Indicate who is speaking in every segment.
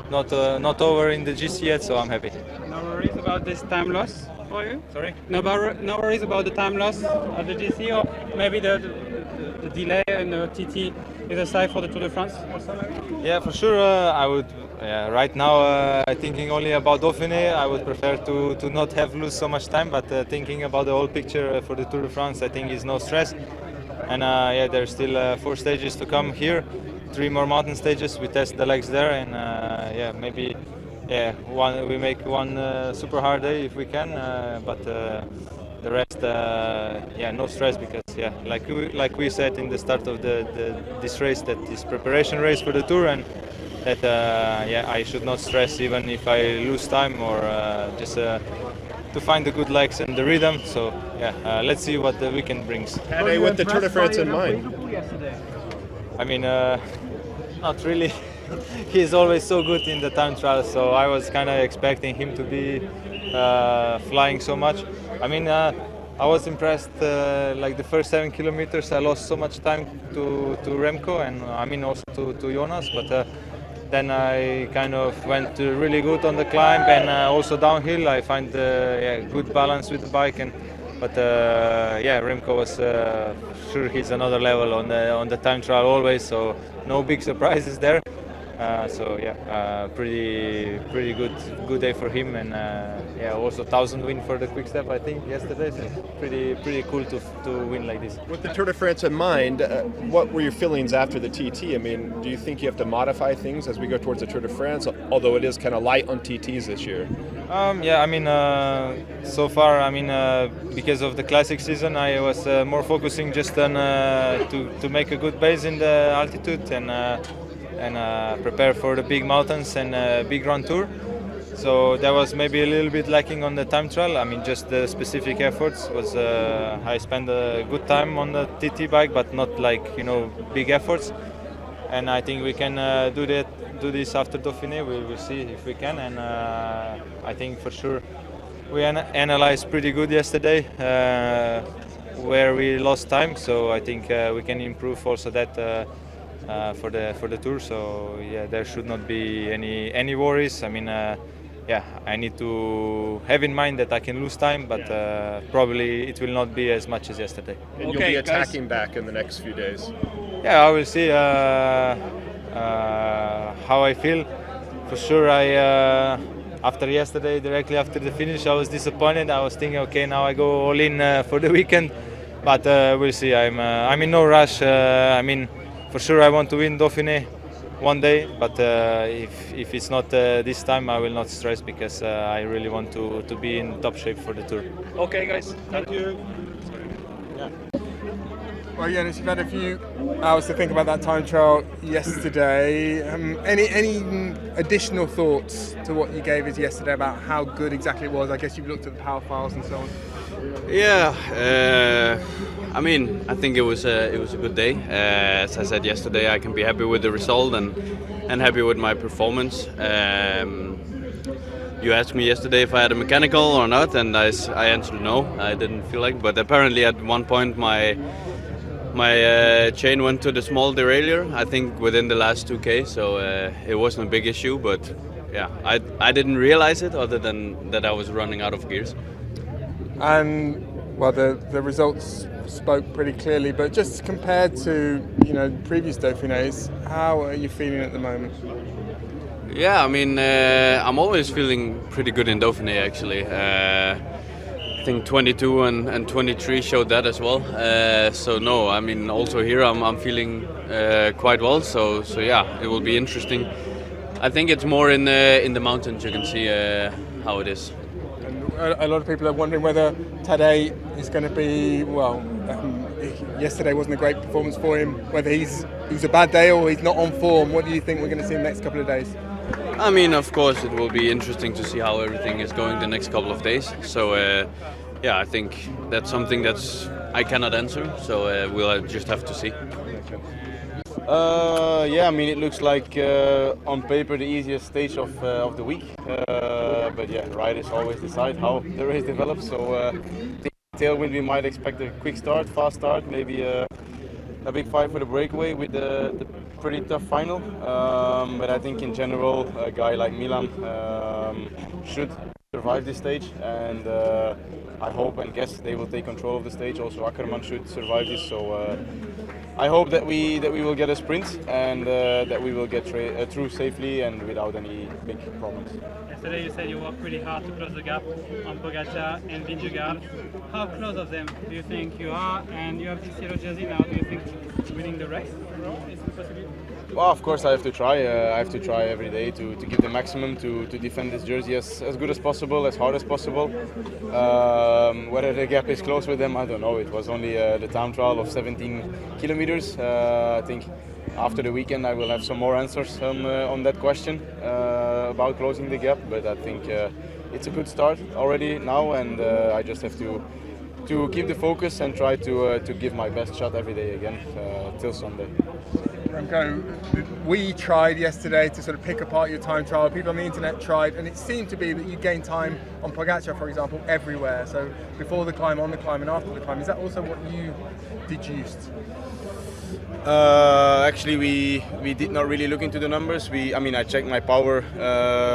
Speaker 1: not over in the GC yet, so I'm happy.
Speaker 2: No worries about this time loss for you?
Speaker 1: Sorry?
Speaker 2: No worries about the time loss at the GC, or maybe the delay in the TT is aside for the Tour de France also maybe?
Speaker 1: Yeah, for sure. I would. Right now, thinking only about Dauphiné, I would prefer to not have lose so much time. But thinking about the whole picture for the Tour de France, I think is no stress. And there's still 4 stages to come here, 3 more mountain stages. We test the legs there, and maybe we make one super hard day if we can. But the rest, no stress, because like we said in the start of this race, that is preparation race for the Tour, and that I should not stress even if I lose time, or just to find the good legs and the rhythm. So let's see what the weekend brings.
Speaker 3: Tadej, with the Tour de France in mind.
Speaker 1: I mean, not really. He's always so good in the time trial, so I was kind of expecting him to be flying so much. I mean, I was impressed. Like the first 7 kilometers, I lost so much time to Remco, and I mean also to Jonas, but then I kind of went really good on the climb, and also downhill. I find good balance with the bike, but Remco was sure he's another level on the time trial always. So no big surprises there. Pretty good day for him, and also 1,000 win for the quick step, I think, yesterday. So pretty cool to win like this.
Speaker 3: With the Tour de France in mind, what were your feelings after the TT? I mean, do you think you have to modify things as we go towards the Tour de France, although it is kind of light on TTs this year?
Speaker 1: So far, because of the classic season, I was more focusing just on to make a good base in the altitude, and prepare for the big mountains and big Grand Tour. So that was maybe a little bit lacking on the time trial. I mean, just the specific efforts was I spent a good time on the TT bike, but not like big efforts. And I think we can do this after Dauphiné. We'll see if we can. And I think for sure we analyzed pretty good yesterday where we lost time. So I think we can improve also that. For the Tour, so there should not be any worries. I mean, I need to have in mind that I can lose time, but probably it will not be as much as yesterday.
Speaker 3: And you'll be attacking back in the next few days.
Speaker 1: Yeah, I will see how I feel. For sure, after yesterday, directly after the finish, I was disappointed. I was thinking, okay, now I go all in for the weekend, but we'll see. I'm in no rush. For sure, I want to win Dauphiné one day, but if it's not this time, I will not stress, because I really want to be in top shape for the Tour.
Speaker 2: Okay, guys, thank you.
Speaker 4: Well, Jonas, you've had a few hours to think about that time trial yesterday. Any additional thoughts to what you gave us yesterday about how good exactly it was? I guess you've looked at the power files and so on.
Speaker 5: Yeah, I think it was a good day. As I said yesterday, I can be happy with the result and happy with my performance. You asked me yesterday if I had a mechanical or not, and I answered no. I didn't feel like, but apparently at one point my chain went to the small derailleur, I think within the last 2K, so it wasn't a big issue, but yeah, I didn't realize it, other than that I was running out of gears.
Speaker 4: And well, the results spoke pretty clearly, but just compared to previous Dauphinés, how are you feeling at the moment?
Speaker 5: Yeah, I'm always feeling pretty good in Dauphiné, actually. I think 22 and 23 showed that as well. Also here I'm feeling quite well. So yeah, it will be interesting. I think it's more in the mountains you can see how it is.
Speaker 4: A lot of people are wondering whether Tadej is going to be, yesterday wasn't a great performance for him, whether it was a bad day or he's not on form. What do you think we're going to see in the next couple of days?
Speaker 5: Of course it will be interesting to see how everything is going the next couple of days. So I think that's something I cannot answer, so we'll just have to see.
Speaker 6: It looks like on paper the easiest stage of the week. But riders always decide how the race develops. So tailwind, we might expect a quick start, fast start, maybe a big fight for the breakaway with the pretty tough final. But I think in general, a guy like Milan should survive this stage, and I hope and guess they will take control of the stage. Also, Ackermann should survive this. So I hope that we will get a sprint and that we will get through safely and without any big problems.
Speaker 2: Yesterday you said you worked really hard to close the gap on Pogacar and Vingegaard. How close of them do you think you are? And you have this yellow jersey now. Do you think winning the race is a possibility?
Speaker 6: Well, of course I have to try. I have to try every day to give the maximum to defend this jersey as good as possible, as hard as possible. Whether the gap is close with them, I don't know. It was only the time trial of 17 kilometers. I think after the weekend I will have some more answers on that question about closing the gap. But I think it's a good start already now, and I just have to keep the focus and try to give my best shot every day again till Sunday.
Speaker 4: Remco, we tried yesterday to sort of pick apart your time trial. People on the internet tried, and it seemed to be that you gained time on Pogacar, for example, everywhere. So before the climb, on the climb, and after the climb. Is that also what you deduced?
Speaker 6: Actually, we did not really look into the numbers. I checked my power,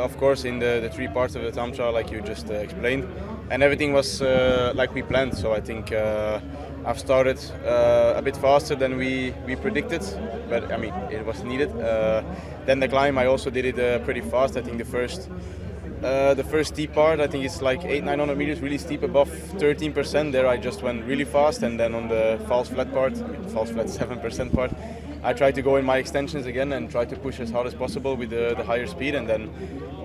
Speaker 6: of course, in the 3 parts of the time trial, like you just explained, and everything was like we planned. So I think I've started a bit faster than we predicted, but I mean it was needed. Then the climb, I also did it pretty fast. I think the first steep part, I think it's like 800-900 meters, really steep, above 13%. There I just went really fast, and then on the false flat part, false flat 7% part, I tried to go in my extensions again and try to push as hard as possible with the higher speed, and then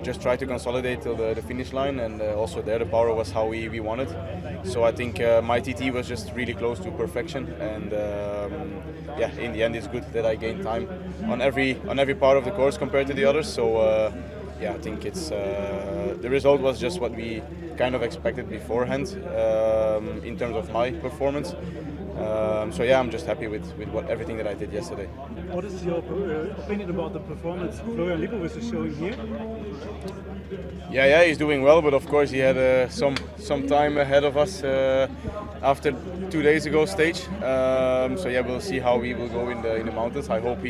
Speaker 6: just try to consolidate till the finish line. And also there the power was how we wanted. So I think my TT was just really close to perfection, and in the end it's good that I gained time on every part of the course compared to the others. So I think it's the result was just what we kind of expected beforehand in terms of my performance. I'm just happy with everything that I did yesterday.
Speaker 7: What is your opinion about the performance Florian Lipovic is showing here?
Speaker 6: Yeah, he's doing well, but of course he had some time ahead of us after 2 days ago stage. We'll see how he will go in the mountains. I hope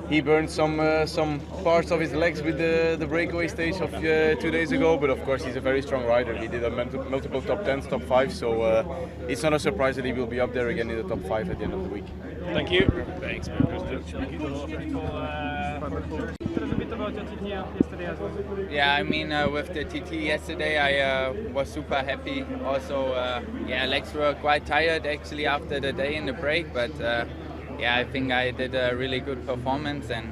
Speaker 6: he burned some parts of his legs with the breakaway stage of 2 days ago. But of course he's a very strong rider. He did multiple top 10s, top 5. So it's not a surprise that he will be up there again in the top 5 at the end of the week.
Speaker 7: Thank you.
Speaker 2: Thanks, Tell us a bit about your TT yesterday as well.
Speaker 8: Yeah, with the TT yesterday, I was super happy. Also, legs were quite tired actually after the day in the break, but I think I did a really good performance, and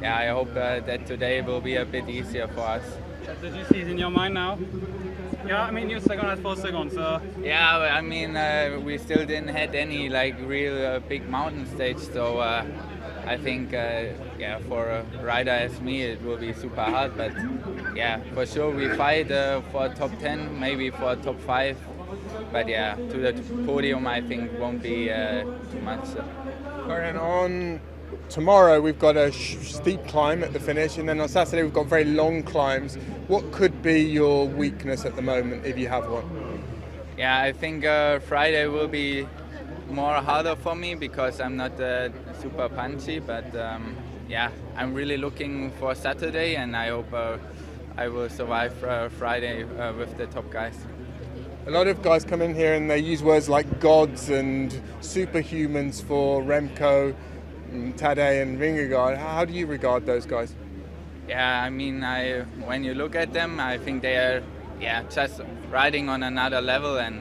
Speaker 8: I hope that today will be a bit easier for us.
Speaker 2: The GC is in your mind now? Yeah, you're second at 4 seconds. So.
Speaker 8: Yeah, we still didn't had any real big mountain stage, so I think for a rider as me it will be super hard. But for sure we fight for top 10, maybe for top 5. But to the podium I think won't be too much.
Speaker 4: And on tomorrow we've got a steep climb at the finish, and then on Saturday we've got very long climbs. What could be your weakness at the moment, if you have one?
Speaker 8: Yeah, I think Friday will be more harder for me because I'm not super punchy, but I'm really looking for Saturday, and I hope I will survive Friday with the top guys.
Speaker 4: A lot of guys come in here and they use words like gods and superhumans for Remco, Tadej and Vingegaard. How do you regard those guys?
Speaker 8: Yeah, when you look at them, I think they are just riding on another level. And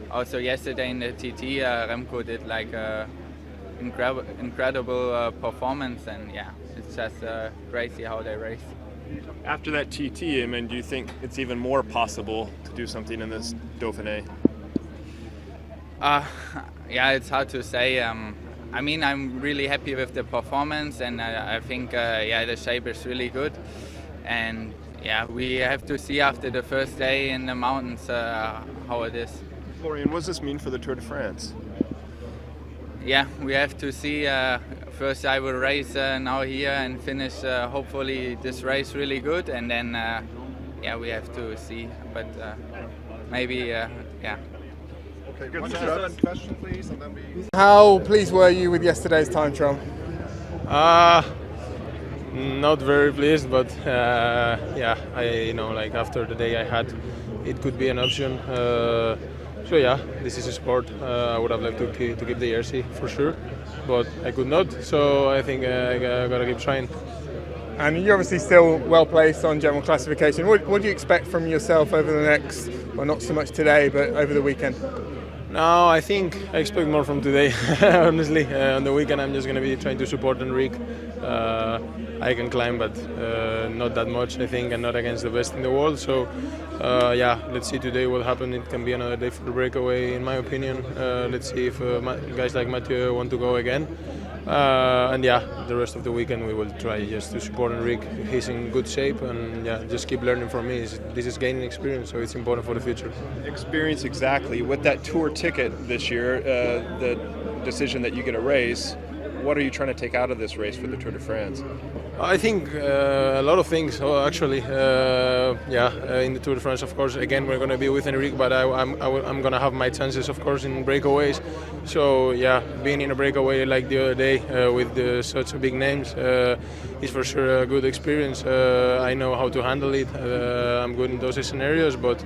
Speaker 8: also yesterday in the TT, Remco did incredible performance, and it's just crazy how they race.
Speaker 3: After that TT, do you think it's even more possible to do something in this Dauphiné?
Speaker 8: It's hard to say. I'm really happy with the performance, and I think the shape is really good. And we have to see after the first day in the mountains how it is.
Speaker 3: Florian, what does this mean for the Tour de France?
Speaker 8: Yeah, we have to see. First I will race now here and finish hopefully this race really good, and then we have to see. But maybe.
Speaker 3: Okay, good. Question, please, and then we...
Speaker 4: How pleased were you with yesterday's time trial?
Speaker 9: Not very pleased, but yeah, like after the day I had, it could be an option. So yeah, this is a sport. I would have liked to keep the jersey for sure, but I could not. So I think I gotta keep trying.
Speaker 4: And you're obviously still well placed on general classification. What do you expect from yourself over the next, well, not so much today, but over the weekend?
Speaker 9: No, I think I expect more from today, honestly. On the weekend I'm just going to be trying to support Enrique. I can climb, but not that much, I think, and not against the best in the world. So, yeah, let's see today what happens. It can be another day for the breakaway, in my opinion. Let's see if guys like Mathieu want to go again. And yeah, the rest of the weekend we will try just to support Enrique. He's in good shape, and yeah, just keep learning from me. This is gaining experience, so it's important for the future.
Speaker 3: Experience, exactly. With that tour ticket this year, the decision that you get a race, what are you trying to take out of this race for the Tour de France?
Speaker 9: I think a lot of things, actually. In the Tour de France, of course, again, we're going to be with Enrique, but I'm going to have my chances, of course, in breakaways. So, yeah, being in a breakaway like the other day with such big names is for sure a good experience. I know how to handle it. I'm good in those scenarios, but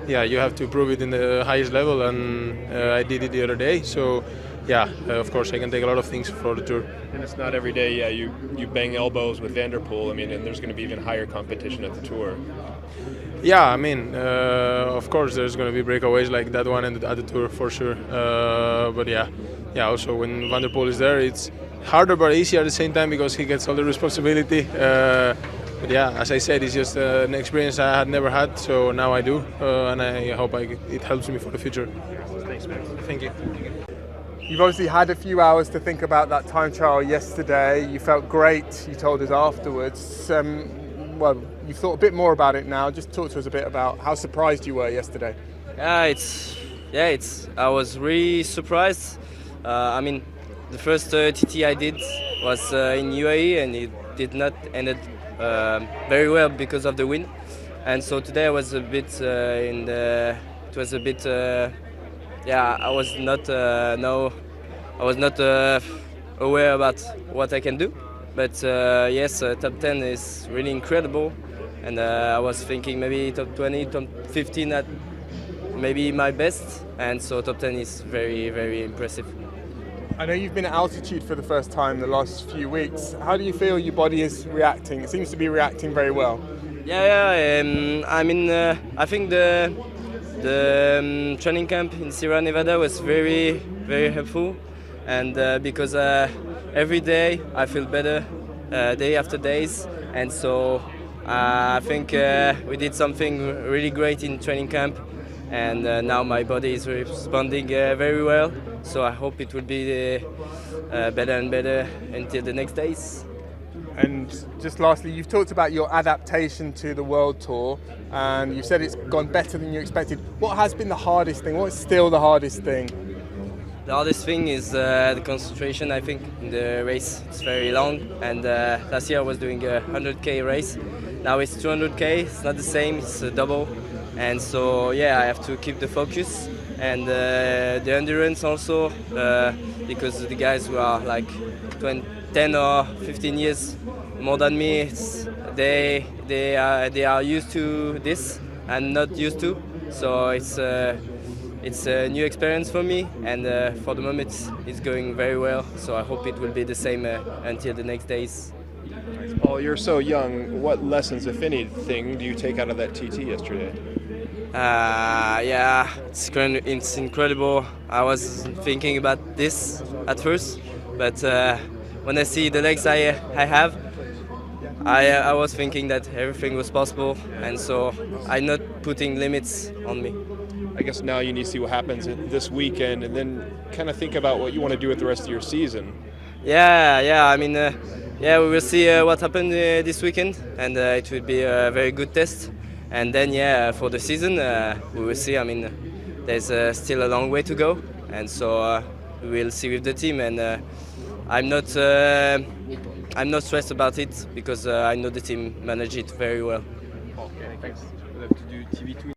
Speaker 9: yeah, you have to prove it in the highest level, and I did it the other day. So, yeah, of course, I can take a lot of things for the Tour.
Speaker 3: And it's not every day, yeah, you bang elbows with Van der Poel. I mean, and there's going to be even higher competition at the Tour.
Speaker 9: Yeah, I mean, of course, there's going to be breakaways like that one at the Tour for sure. But yeah, also when Van der Poel is there, it's harder but easier at the same time because he gets all the responsibility. But yeah, as I said, it's just an experience I had never had, so now I do, and I hope it helps me for the future.
Speaker 3: Thanks, man.
Speaker 9: Thank you.
Speaker 4: You've obviously had a few hours to think about that time trial yesterday. You felt great, you told us afterwards. Well, you've thought a bit more about it now. Just talk to us a bit about how surprised you were yesterday.
Speaker 10: I was really surprised. I mean, the first TT I did was in UAE, and it did not end very well because of the wind. And so today I was a bit I was not aware about what I can do, but yes, top 10 is really incredible, and I was thinking maybe top 20, top 15 at maybe my best, and so top 10 is very, very impressive.
Speaker 4: I know you've been at altitude for the first time the last few weeks. How do you feel your body is reacting? It seems to be reacting very well.
Speaker 10: I think the training camp in Sierra Nevada was very, very helpful, and because every day I feel better, day after days, and so I think we did something really great in training camp, and now my body is responding very well, so I hope it will be better and better until the next days.
Speaker 4: And just lastly, you've talked about your adaptation to the World Tour, and you said it's gone better than you expected. What has been the hardest thing? What is still the hardest thing?
Speaker 10: The hardest thing is the concentration, I think, in the race. It's very long, and last year I was doing a 100k race. Now it's 200k, it's not the same, it's a double. And so, yeah, I have to keep the focus, and the endurance also, because the guys who are like 10 or 15 years more than me, they are used to this and not used to. So it's a new experience for me, and for the moment it's going very well. So I hope it will be the same until the next days.
Speaker 3: Paul, you're so young. What lessons, if anything, do you take out of that TT yesterday?
Speaker 10: It's incredible. I was thinking about this at first, but when I see the legs I have, I was thinking that everything was possible, and so I'm not putting limits on me.
Speaker 3: I guess now you need to see what happens this weekend, and then kind of think about what you want to do with the rest of your season.
Speaker 10: We will see what happens this weekend, and it will be a very good test. And then, for the season, we will see. I mean, there's still a long way to go, and so we will see with the team. And I'm not stressed about it because I know the team manage it very well.
Speaker 3: Okay, thanks.
Speaker 11: To do TV2.